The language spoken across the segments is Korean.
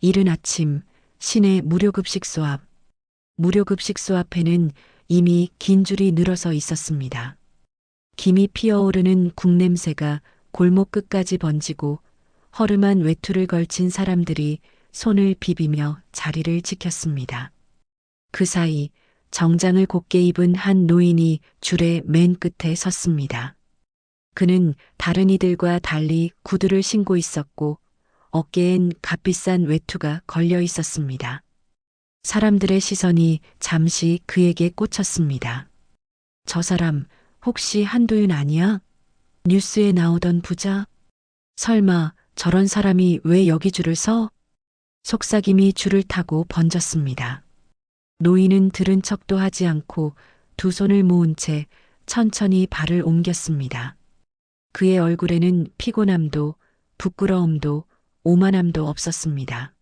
이른 아침 시내 무료급식소 앞. 무료급식소 앞에는 이미 긴 줄이 늘어서 있었습니다. 김이 피어오르는 국 냄새가 골목 끝까지 번지고 허름한 외투를 걸친 사람들이 손을 비비며 자리를 지켰습니다. 그 사이 정장을 곱게 입은 한 노인이 줄의 맨 끝에 섰습니다. 그는 다른 이들과 달리 구두를 신고 있었고 어깨엔 값비싼 외투가 걸려 있었습니다. 사람들의 시선이 잠시 그에게 꽂혔습니다. 저 사람 혹시 한도윤 아니야? 뉴스에 나오던 부자? 설마 저런 사람이 왜 여기 줄을 서? 속삭임이 줄을 타고 번졌습니다. 노인은 들은 척도 하지 않고 두 손을 모은 채 천천히 발을 옮겼습니다. 그의 얼굴에는 피곤함도 부끄러움도 오만함도 없었습니다.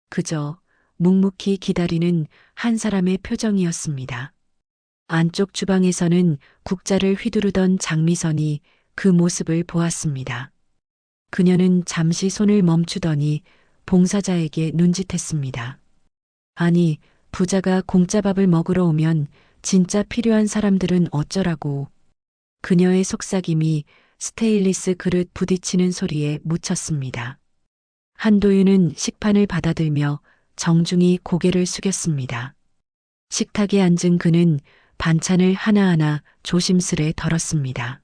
그저 묵묵히 기다리는 한 사람의 표정이었습니다. 안쪽 주방에서는 국자를 휘두르던 장미선이 그 모습을 보았습니다. 그녀는 잠시 손을 멈추더니 봉사자에게 눈짓했습니다. 아니, 부자가 공짜밥을 먹으러 오면 진짜 필요한 사람들은 어쩌라고. 그녀의 속삭임이 스테인리스 그릇 부딪히는 소리에 묻혔습니다. 한도윤은 식판을 받아들며 정중히 고개를 숙였습니다. 식탁에 앉은 그는 반찬을 하나하나 조심스레 덜었습니다.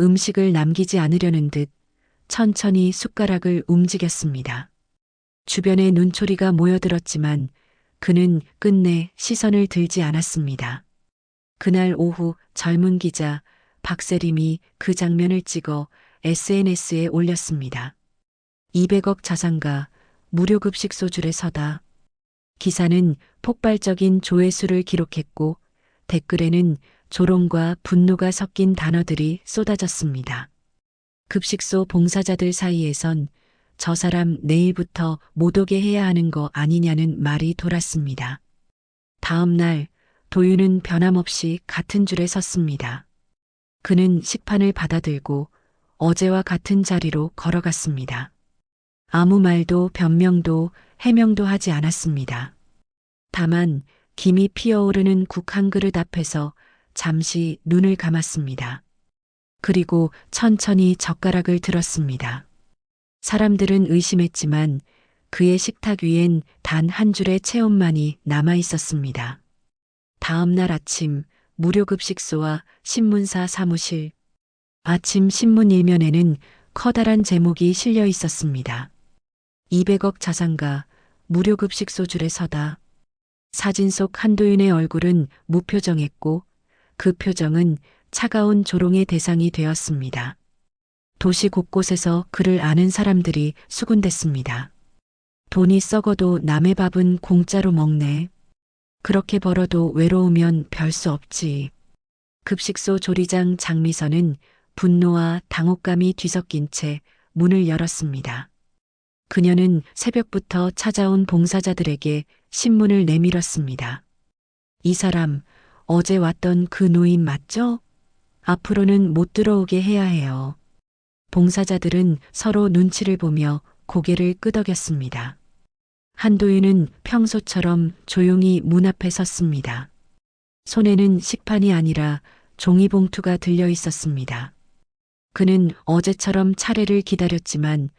음식을 남기지 않으려는 듯 천천히 숟가락을 움직였습니다. 주변에 눈초리가 모여들었지만 그는 끝내 시선을 들지 않았습니다. 그날 오후 젊은 기자 박세림이 그 장면을 찍어 SNS에 올렸습니다. 200억 자산가 무료급식소 줄에 서다. 기사는 폭발적인 조회수를 기록했고 댓글에는 조롱과 분노가 섞인 단어들이 쏟아졌습니다. 급식소 봉사자들 사이에선 저 사람 내일부터 못 오게 해야 하는 거 아니냐는 말이 돌았습니다. 다음 날 도윤은 변함없이 같은 줄에 섰습니다. 그는 식판을 받아들고 어제와 같은 자리로 걸어갔습니다. 아무 말도 변명도 해명도 하지 않았습니다. 다만 김이 피어오르는 국 한 그릇 앞에서 잠시 눈을 감았습니다. 그리고 천천히 젓가락을 들었습니다. 사람들은 의심했지만 그의 식탁 위엔 단 한 줄의 체온만이 남아 있었습니다. 다음 날 아침 무료급식소와 신문사 사무실. 아침 신문 일면에는 커다란 제목이 실려 있었습니다. 200억 자산가 무료급식소 줄에 서다. 사진 속 한도윤의 얼굴은 무표정했고 그 표정은 차가운 조롱의 대상이 되었습니다. 도시 곳곳에서 그를 아는 사람들이 수군댔습니다. 돈이 썩어도 남의 밥은 공짜로 먹네. 그렇게 벌어도 외로우면 별 수 없지. 급식소 조리장 장미선은 분노와 당혹감이 뒤섞인 채 문을 열었습니다. 그녀는 새벽부터 찾아온 봉사자들에게 신문을 내밀었습니다. 이 사람 어제 왔던 그 노인 맞죠? 앞으로는 못 들어오게 해야 해요. 봉사자들은 서로 눈치를 보며 고개를 끄덕였습니다. 한도윤은 평소처럼 조용히 문 앞에 섰습니다. 손에는 식판이 아니라 종이봉투가 들려 있었습니다. 그는 어제처럼 차례를 기다렸지만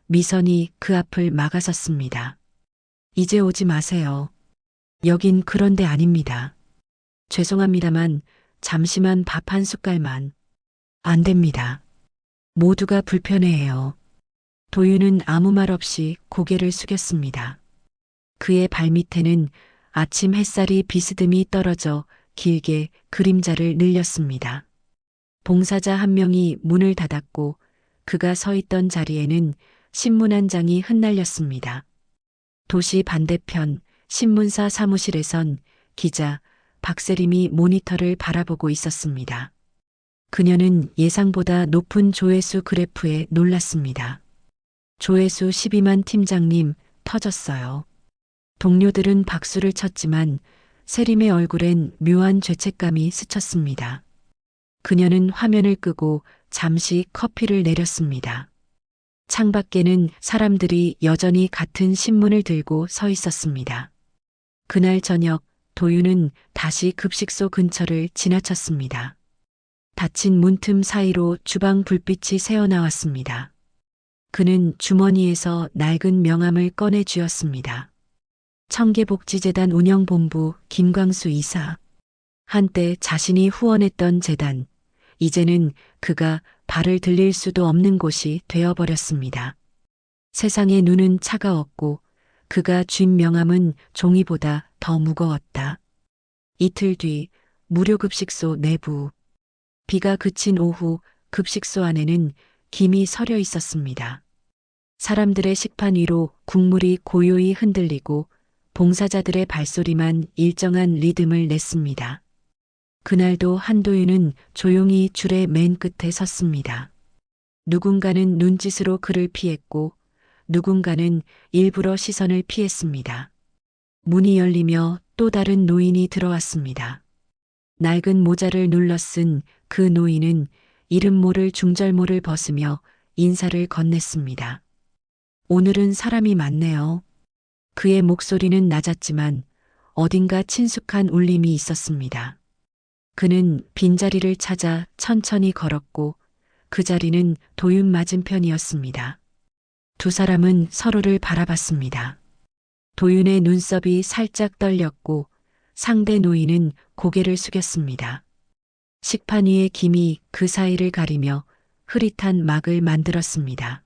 미선이 그 앞을 막아섰습니다. 이제 오지 마세요. 여긴 그런 데 아닙니다. 죄송합니다만 잠시만 밥 한 숟갈만. 안 됩니다. 모두가 불편해해요. 도윤은 아무 말 없이 고개를 숙였습니다. 그의 발밑에는 아침 햇살이 비스듬히 떨어져 길게 그림자를 늘렸습니다. 봉사자 한 명이 문을 닫았고 그가 서 있던 자리에는 신문 한 장이 흩날렸습니다. 도시 반대편 신문사 사무실에선 기자 박세림이 모니터를 바라보고 있었습니다. 그녀는 예상보다 높은 조회수 그래프에 놀랐습니다. 조회수 12만 팀장님 터졌어요. 동료들은 박수를 쳤지만 세림의 얼굴엔 묘한 죄책감이 스쳤습니다. 그녀는 화면을 끄고 잠시 커피를 내렸습니다. 창밖에는 사람들이 여전히 같은 신문을 들고 서 있었습니다. 그날 저녁 도윤은 다시 급식소 근처를 지나쳤습니다. 닫힌 문틈 사이로 주방 불빛이 새어나왔습니다. 그는 주머니에서 낡은 명함을 꺼내 쥐었습니다. 청계복지재단 운영본부 김광수 이사. 한때 자신이 후원했던 재단, 이제는 그가 발을 들릴 수도 없는 곳이 되어버렸습니다. 세상의 눈은 차가웠고 그가 쥔 명함은 종이보다 더 무거웠다. 이틀 뒤 무료급식소 내부. 비가 그친 오후 급식소 안에는 김이 서려 있었습니다. 사람들의 식판 위로 국물이 고요히 흔들리고 봉사자들의 발소리만 일정한 리듬을 냈습니다. 그날도 한도윤은 조용히 줄의 맨 끝에 섰습니다. 누군가는 눈짓으로 그를 피했고 누군가는 일부러 시선을 피했습니다. 문이 열리며 또 다른 노인이 들어왔습니다. 낡은 모자를 눌러 쓴 그 노인은 이름 모를 중절모를 벗으며 인사를 건넸습니다. 오늘은 사람이 많네요. 그의 목소리는 낮았지만 어딘가 친숙한 울림이 있었습니다. 그는 빈자리를 찾아 천천히 걸었고 그 자리는 도윤 맞은편이었습니다. 두 사람은 서로를 바라봤습니다. 도윤의 눈썹이 살짝 떨렸고 상대 노인은 고개를 숙였습니다. 식판 위의 김이 그 사이를 가리며 흐릿한 막을 만들었습니다.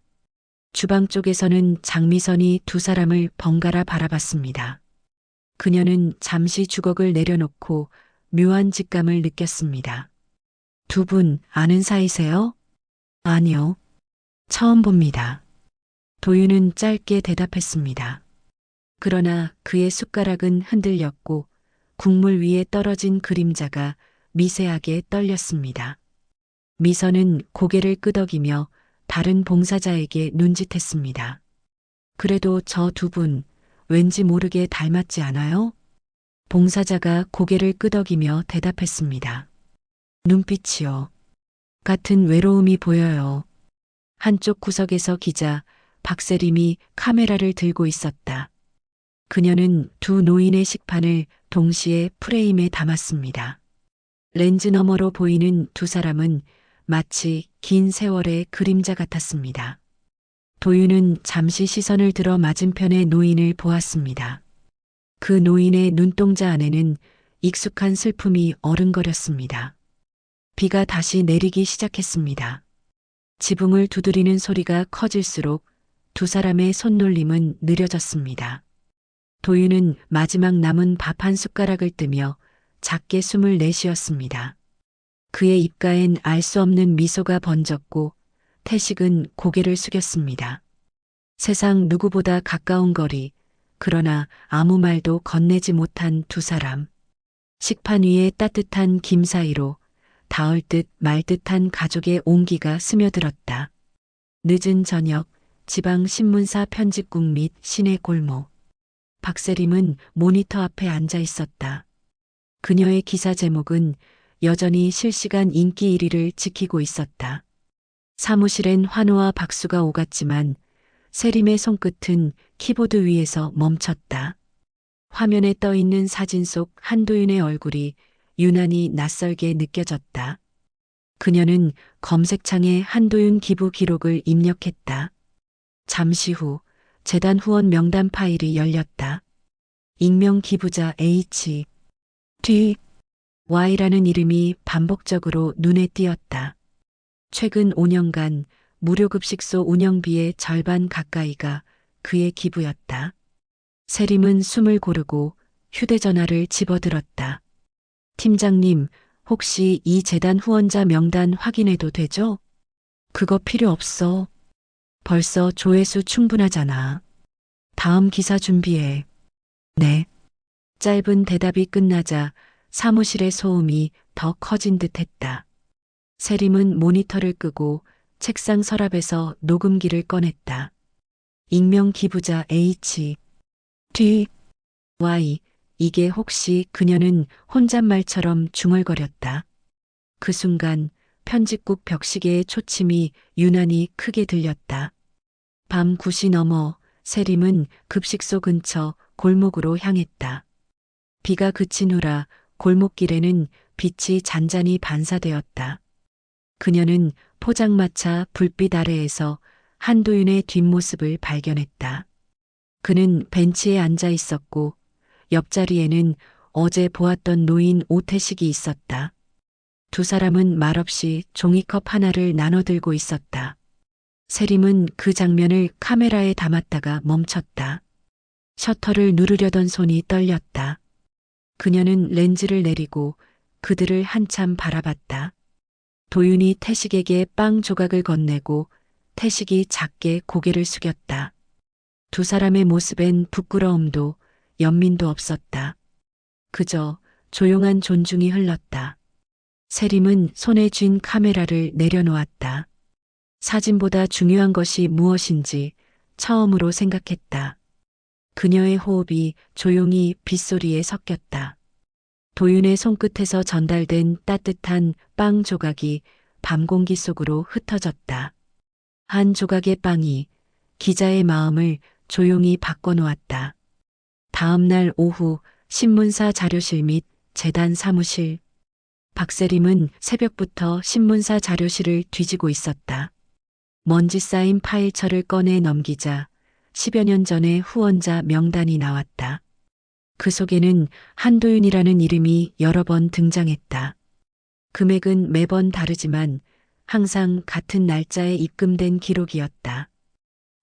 주방 쪽에서는 장미선이 두 사람을 번갈아 바라봤습니다. 그녀는 잠시 주걱을 내려놓고 묘한 직감을 느꼈습니다. 두 분 아는 사이세요? 아니요. 처음 봅니다. 도윤은 짧게 대답했습니다. 그러나 그의 숟가락은 흔들렸고 국물 위에 떨어진 그림자가 미세하게 떨렸습니다. 미선은 고개를 끄덕이며 다른 봉사자에게 눈짓했습니다. 그래도 저 두 분 왠지 모르게 닮았지 않아요? 봉사자가 고개를 끄덕이며 대답했습니다. 눈빛이요. 같은 외로움이 보여요. 한쪽 구석에서 기자 박세림이 카메라를 들고 있었다. 그녀는 두 노인의 식판을 동시에 프레임에 담았습니다. 렌즈 너머로 보이는 두 사람은 마치 긴 세월의 그림자 같았습니다. 도윤은 잠시 시선을 들어 맞은편의 노인을 보았습니다. 그 노인의 눈동자 안에는 익숙한 슬픔이 어른거렸습니다. 비가 다시 내리기 시작했습니다. 지붕을 두드리는 소리가 커질수록 두 사람의 손놀림은 느려졌습니다. 도윤은 마지막 남은 밥 한 숟가락을 뜨며 작게 숨을 내쉬었습니다. 그의 입가엔 알 수 없는 미소가 번졌고 태식은 고개를 숙였습니다. 세상 누구보다 가까운 거리, 그러나 아무 말도 건네지 못한 두 사람. 식판 위에 따뜻한 김 사이로 닿을 듯 말 듯한 가족의 온기가 스며들었다. 늦은 저녁, 지방 신문사 편집국 및 시내 골목. 박세림은 모니터 앞에 앉아 있었다. 그녀의 기사 제목은 여전히 실시간 인기 1위를 지키고 있었다. 사무실엔 환호와 박수가 오갔지만 세림의 손끝은 키보드 위에서 멈췄다. 화면에 떠 있는 사진 속 한도윤의 얼굴이 유난히 낯설게 느껴졌다. 그녀는 검색창에 한도윤 기부 기록을 입력했다. 잠시 후 재단 후원 명단 파일이 열렸다. 익명 기부자 H. D. Y라는 이름이 반복적으로 눈에 띄었다. 최근 5년간 무료급식소 운영비의 절반 가까이가 그의 기부였다. 세림은 숨을 고르고 휴대전화를 집어들었다. 팀장님, 혹시 이 재단 후원자 명단 확인해도 되죠? 그거 필요 없어. 벌써 조회수 충분하잖아. 다음 기사 준비해. 네. 짧은 대답이 끝나자 사무실의 소음이 더 커진 듯 했다. 세림은 모니터를 끄고 책상 서랍에서 녹음기를 꺼냈다. 익명 기부자 H. D. Y. 이게 혹시 그녀는 혼잣말처럼 중얼거렸다. 그 순간 편집국 벽시계의 초침이 유난히 크게 들렸다. 밤 9시 넘어 세림은 급식소 근처 골목으로 향했다. 비가 그친 후라 골목길에는 빛이 잔잔히 반사되었다. 그녀는 포장마차 불빛 아래에서 한도윤의 뒷모습을 발견했다. 그는 벤치에 앉아 있었고 옆자리에는 어제 보았던 노인 오태식이 있었다. 두 사람은 말없이 종이컵 하나를 나눠 들고 있었다. 세림은 그 장면을 카메라에 담았다가 멈췄다. 셔터를 누르려던 손이 떨렸다. 그녀는 렌즈를 내리고 그들을 한참 바라봤다. 도윤이 태식에게 빵 조각을 건네고 태식이 작게 고개를 숙였다. 두 사람의 모습엔 부끄러움도 연민도 없었다. 그저 조용한 존중이 흘렀다. 세림은 손에 쥔 카메라를 내려놓았다. 사진보다 중요한 것이 무엇인지 처음으로 생각했다. 그녀의 호흡이 조용히 빗소리에 섞였다. 도윤의 손끝에서 전달된 따뜻한 빵 조각이 밤 공기 속으로 흩어졌다. 한 조각의 빵이 기자의 마음을 조용히 바꿔놓았다. 다음 날 오후 신문사 자료실 및 재단 사무실. 박세림은 새벽부터 신문사 자료실을 뒤지고 있었다. 먼지 쌓인 파일철을 꺼내 넘기자 10여 년 전의 후원자 명단이 나왔다. 그 속에는 한도윤이라는 이름이 여러 번 등장했다. 금액은 매번 다르지만 항상 같은 날짜에 입금된 기록이었다.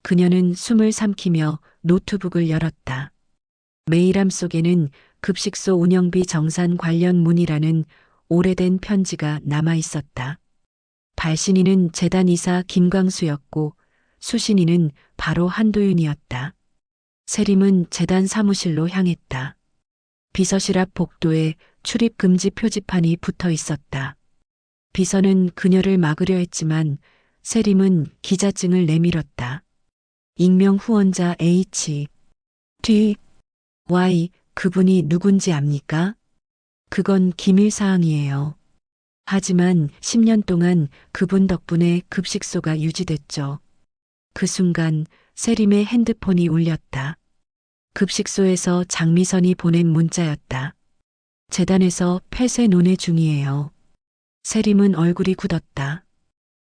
그녀는 숨을 삼키며 노트북을 열었다. 메일함 속에는 급식소 운영비 정산 관련 문의라는 오래된 편지가 남아 있었다. 발신인은 재단 이사 김광수였고 수신인은 바로 한도윤이었다. 세림은 재단 사무실로 향했다. 비서실 앞 복도에 출입 금지 표지판이 붙어 있었다. 비서는 그녀를 막으려 했지만 세림은 기자증을 내밀었다. 익명 후원자 H. D. Y. 그분이 누군지 압니까? 그건 기밀 사항이에요. 하지만 10년 동안 그분 덕분에 급식소가 유지됐죠. 그 순간 세림의 핸드폰이 울렸다. 급식소에서 장미선이 보낸 문자였다. 재단에서 폐쇄 논의 중이에요. 세림은 얼굴이 굳었다.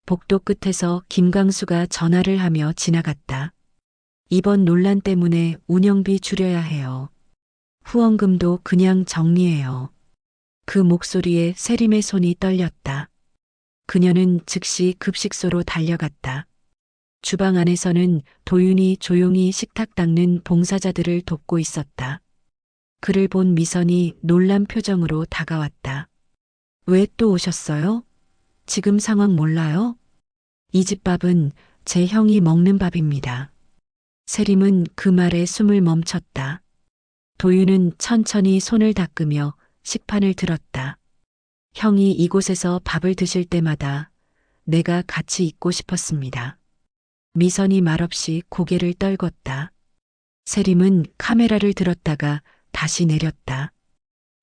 복도 끝에서 김광수가 전화를 하며 지나갔다. 이번 논란 때문에 운영비 줄여야 해요. 후원금도 그냥 정리해요. 그 목소리에 세림의 손이 떨렸다. 그녀는 즉시 급식소로 달려갔다. 주방 안에서는 도윤이 조용히 식탁 닦는 봉사자들을 돕고 있었다. 그를 본 미선이 놀란 표정으로 다가왔다. 왜 또 오셨어요? 지금 상황 몰라요? 이 집 밥은 제 형이 먹는 밥입니다. 세림은 그 말에 숨을 멈췄다. 도윤은 천천히 손을 닦으며 식판을 들었다. 형이 이곳에서 밥을 드실 때마다 내가 같이 있고 싶었습니다. 미선이 말없이 고개를 떨궜다. 세림은 카메라를 들었다가 다시 내렸다.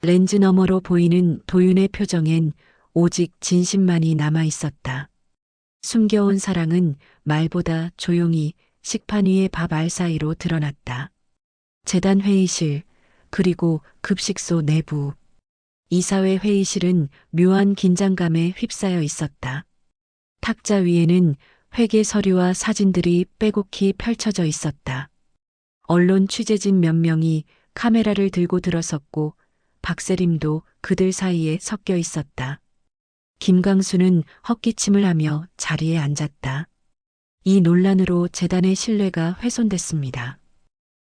렌즈 너머로 보이는 도윤의 표정엔 오직 진심만이 남아 있었다. 숨겨온 사랑은 말보다 조용히 식판 위의 밥 알 사이로 드러났다. 재단 회의실, 그리고 급식소 내부. 이사회 회의실은 묘한 긴장감에 휩싸여 있었다. 탁자 위에는 회계 서류와 사진들이 빼곡히 펼쳐져 있었다. 언론 취재진 몇 명이 카메라를 들고 들어섰고 박세림도 그들 사이에 섞여 있었다. 김광수는 헛기침을 하며 자리에 앉았다. 이 논란으로 재단의 신뢰가 훼손됐습니다.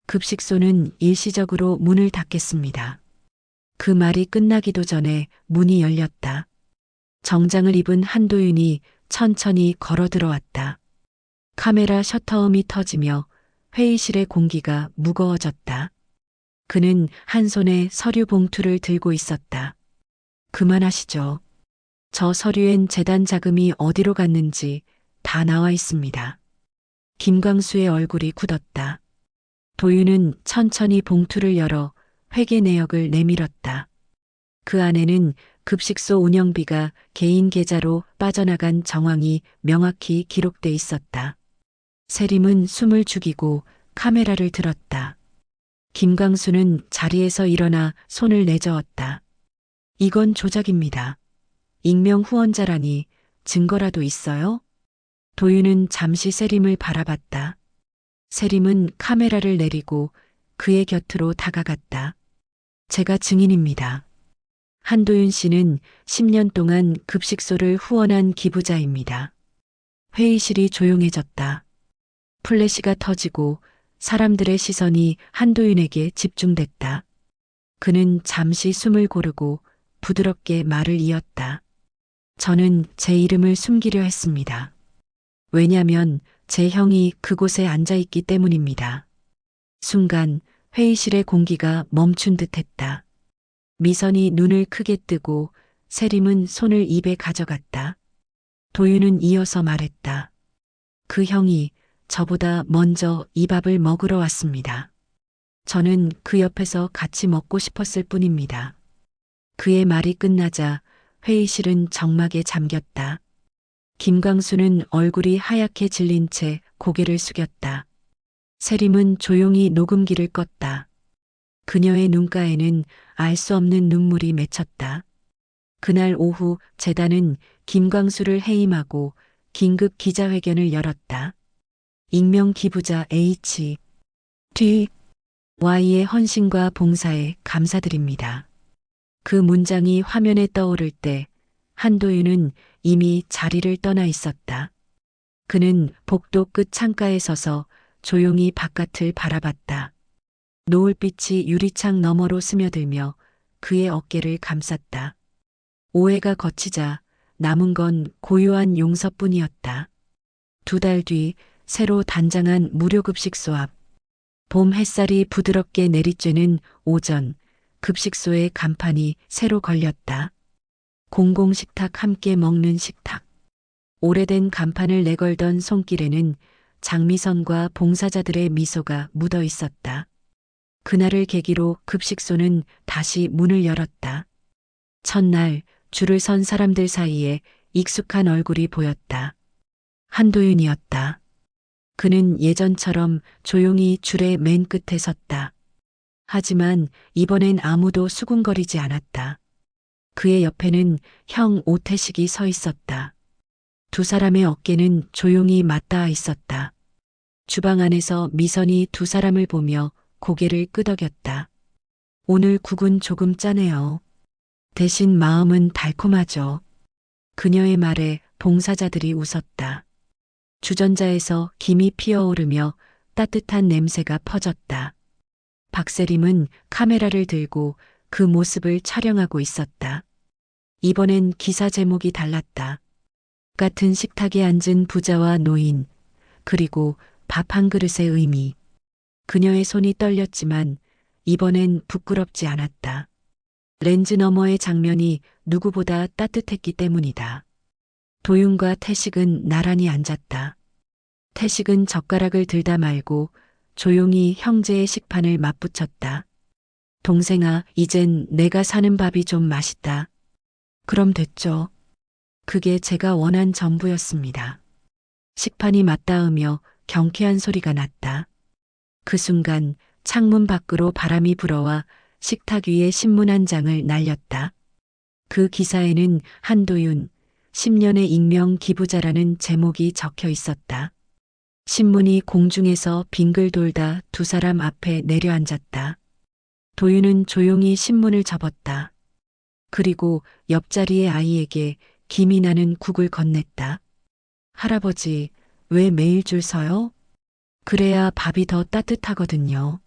급식소는 일시적으로 문을 닫겠습니다. 그 말이 끝나기도 전에 문이 열렸다. 정장을 입은 한도윤이 천천히 걸어 들어왔다. 카메라 셔터음이 터지며 회의실의 공기가 무거워졌다. 그는 한 손에 서류 봉투를 들고 있었다. 그만하시죠. 저 서류엔 재단 자금이 어디로 갔는지 다 나와 있습니다. 김광수의 얼굴이 굳었다. 도윤은 천천히 봉투를 열어 회계 내역을 내밀었다. 그 안에는 급식소 운영비가 개인 계좌로 빠져나간 정황이 명확히 기록돼 있었다. 세림은 숨을 죽이고 카메라를 들었다. 김광수는 자리에서 일어나 손을 내저었다. 이건 조작입니다. 익명 후원자라니 증거라도 있어요? 도윤은 잠시 세림을 바라봤다. 세림은 카메라를 내리고 그의 곁으로 다가갔다. 제가 증인입니다. 한도윤 씨는 10년 동안 급식소를 후원한 기부자입니다. 회의실이 조용해졌다. 플래시가 터지고 사람들의 시선이 한도윤에게 집중됐다. 그는 잠시 숨을 고르고 부드럽게 말을 이었다. 저는 제 이름을 숨기려 했습니다. 왜냐면 제 형이 그곳에 앉아 있기 때문입니다. 순간 회의실의 공기가 멈춘 듯 했다. 미선이 눈을 크게 뜨고 세림은 손을 입에 가져갔다. 도윤은 이어서 말했다. 그 형이 저보다 먼저 이 밥을 먹으러 왔습니다. 저는 그 옆에서 같이 먹고 싶었을 뿐입니다. 그의 말이 끝나자 회의실은 정막에 잠겼다. 김광수는 얼굴이 하얗게 질린 채 고개를 숙였다. 세림은 조용히 녹음기를 껐다. 그녀의 눈가에는 알 수 없는 눈물이 맺혔다. 그날 오후 재단은 김광수를 해임하고 긴급 기자회견을 열었다. 익명 기부자 H. D. Y의 헌신과 봉사에 감사드립니다. 그 문장이 화면에 떠오를 때 한도윤은 이미 자리를 떠나 있었다. 그는 복도 끝 창가에 서서 조용히 바깥을 바라봤다. 노을빛이 유리창 너머로 스며들며 그의 어깨를 감쌌다. 오해가 걷히자 남은 건 고요한 용서뿐이었다. 2달 뒤 새로 단장한 무료급식소 앞. 봄 햇살이 부드럽게 내리쬐는 오전, 급식소의 간판이 새로 걸렸다. 공공식탁 함께 먹는 식탁. 오래된 간판을 내걸던 손길에는 장미선과 봉사자들의 미소가 묻어 있었다. 그날을 계기로 급식소는 다시 문을 열었다. 첫날 줄을 선 사람들 사이에 익숙한 얼굴이 보였다. 한도윤이었다. 그는 예전처럼 조용히 줄의 맨 끝에 섰다. 하지만 이번엔 아무도 수군거리지 않았다. 그의 옆에는 형 오태식이 서 있었다. 두 사람의 어깨는 조용히 맞닿아 있었다. 주방 안에서 미선이 두 사람을 보며 고개를 끄덕였다. 오늘 국은 조금 짜네요. 대신 마음은 달콤하죠. 그녀의 말에 봉사자들이 웃었다. 주전자에서 김이 피어오르며 따뜻한 냄새가 퍼졌다. 박세림은 카메라를 들고 그 모습을 촬영하고 있었다. 이번엔 기사 제목이 달랐다. 같은 식탁에 앉은 부자와 노인, 그리고 밥 한 그릇의 의미. 그녀의 손이 떨렸지만 이번엔 부끄럽지 않았다. 렌즈 너머의 장면이 누구보다 따뜻했기 때문이다. 도윤과 태식은 나란히 앉았다. 태식은 젓가락을 들다 말고 조용히 형제의 식판을 맞붙였다. 동생아, 이젠 내가 사는 밥이 좀 맛있다. 그럼 됐죠. 그게 제가 원한 전부였습니다. 식판이 맞닿으며 경쾌한 소리가 났다. 그 순간 창문 밖으로 바람이 불어와 식탁 위에 신문 한 장을 날렸다. 그 기사에는 한도윤, 10년의 익명 기부자라는 제목이 적혀 있었다. 신문이 공중에서 빙글 돌다 두 사람 앞에 내려앉았다. 도윤은 조용히 신문을 접었다. 그리고 옆자리의 아이에게 김이 나는 국을 건넸다. 할아버지, 왜 매일 줄 서요? 그래야 밥이 더 따뜻하거든요.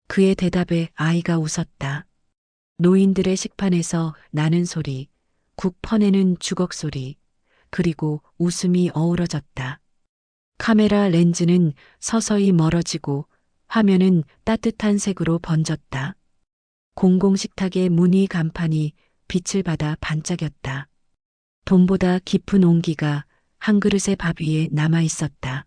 그의 대답에 아이가 웃었다. 노인들의 식판에서 나는 소리, 국 퍼내는 주걱 소리, 그리고 웃음이 어우러졌다. 카메라 렌즈는 서서히 멀어지고 화면은 따뜻한 색으로 번졌다. 공공식탁의 무늬 간판이 빛을 받아 반짝였다. 봄보다 깊은 온기가 한 그릇의 밥 위에 남아 있었다.